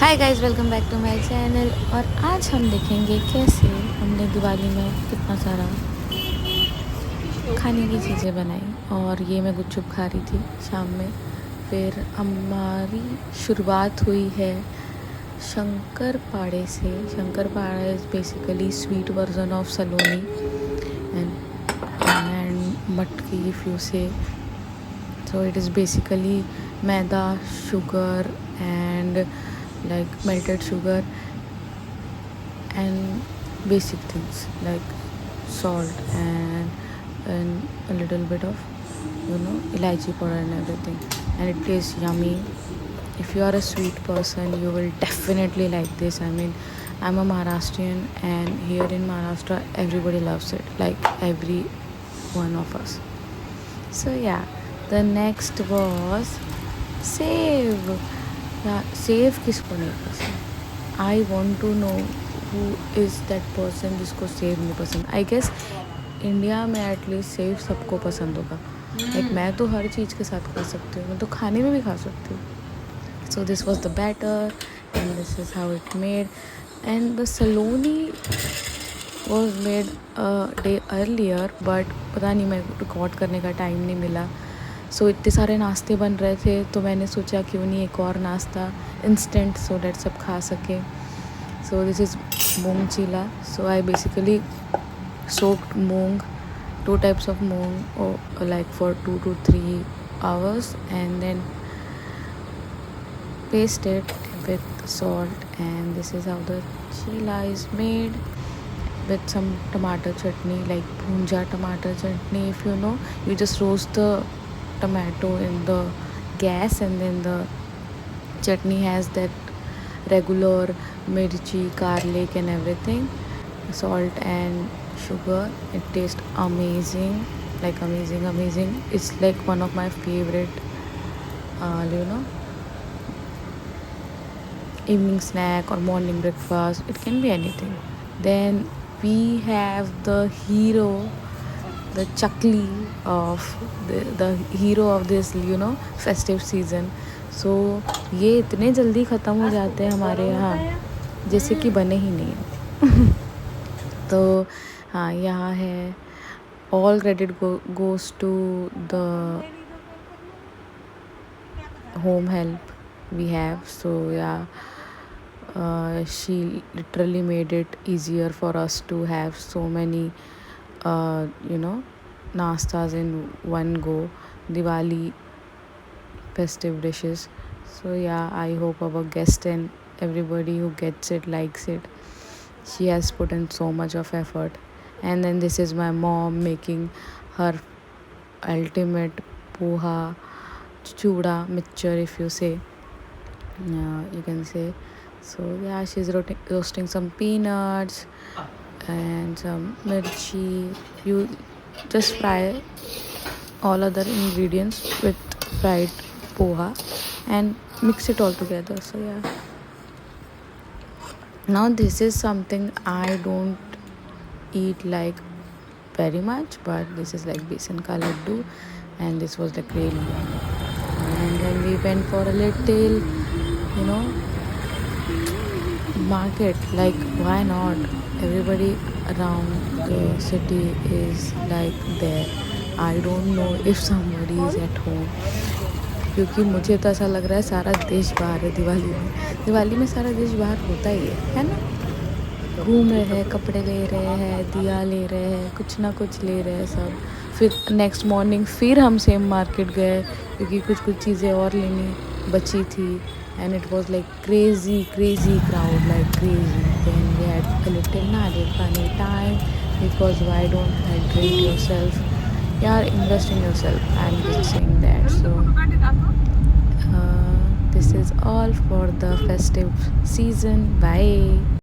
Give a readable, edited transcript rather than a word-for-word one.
Hi guys, welcome back to my channel. और आज हम देखेंगे कैसे हमने दिवाली में कितना सारा खाने की चीज़ें बनाई। और ये मैं गुपचुप खा रही थी शाम में। फिर हमारी शुरुआत हुई है शंकर पाड़े से। शंकर पाड़ा is basically sweet version of Saloni and मटकी इफ यू से। So it is basically maida, sugar and like melted sugar and basic things like salt and a little bit of elaichi powder and everything, and it tastes yummy. If you are a sweet person, you will definitely like this. I mean, I'm a Maharashtrian, and here in Maharashtra everybody loves it, like every one of us. So yeah, the next was save. Yeah, save किसको नहीं पसंद? I want to know who is that person जिसको save नहीं पसंद. I guess India में at least save सबको पसंद होगा. Like मैं तो हर चीज़ के साथ खा सकती हूँ, मैं तो खाने में भी खा सकती हूँ. So this was the batter and this is how it made. And the saloni was made a day earlier, but पता नहीं, मैं रिकॉर्ड करने का टाइम नहीं मिला. सो इतने सारे नाश्ते बन रहे थे तो मैंने सोचा क्यों नहीं एक और नाश्ता इंस्टेंट, सो डेट सब खा सके. So this is moong chilla. So I basically soaked moong, 2 types of moong, like for 2 to 3 hours, and then paste it with salt. And this is how the chila is made, with some tomato chutney, like bhunja tomato chutney. If you know, you just roast the tomato in the gas, and then the chutney has that regular mirchi, garlic and everything, salt and sugar. It tastes amazing, like amazing. It's like one of my favorite evening snack or morning breakfast. It can be anything. Then we have the hero, the chakli of the hero of this festive season. So ये इतने जल्दी ख़त्म हो जाते हैं हमारे यहाँ जैसे कि बने ही नहीं हैं. तो हाँ, यहाँ है all credit goes to the home help we have. So yeah, she literally made it easier for us to have so many nastas in one go, Diwali festive dishes. So yeah, I hope our guest and everybody who gets it likes it. She has put in so much of effort. And then this is my mom making her ultimate poha chuda mixture, if you say, you can say. So yeah, she's roasting some peanuts and some mirchi. You just fry all other ingredients with fried poha and mix it all together. So yeah, now this is something I don't eat like very much, but this is like besan ka laddu, and this was the gravy. And then we went for a little market. Like, why not? Everybody around the city is like there. I don't know if somebody is at home, क्योंकि मुझे तो ऐसा लग रहा है सारा देश बाहर है दिवाली में सारा देश बाहर होता ही है ना. घूम रहे हैं, कपड़े ले रहे हैं, दिया ले रहे हैं, कुछ ना कुछ ले रहे हैं सब. फिर नेक्स्ट मॉर्निंग फिर हम सेम मार्केट गए क्योंकि कुछ चीज़ें और लेनी बची थी. And it was like crazy crowd, like crazy. Then we had a little nariyal pani time, because why don't hydrate yourself? Yeah, invest in yourself. I'm just saying that. So this is all for the festive season. Bye.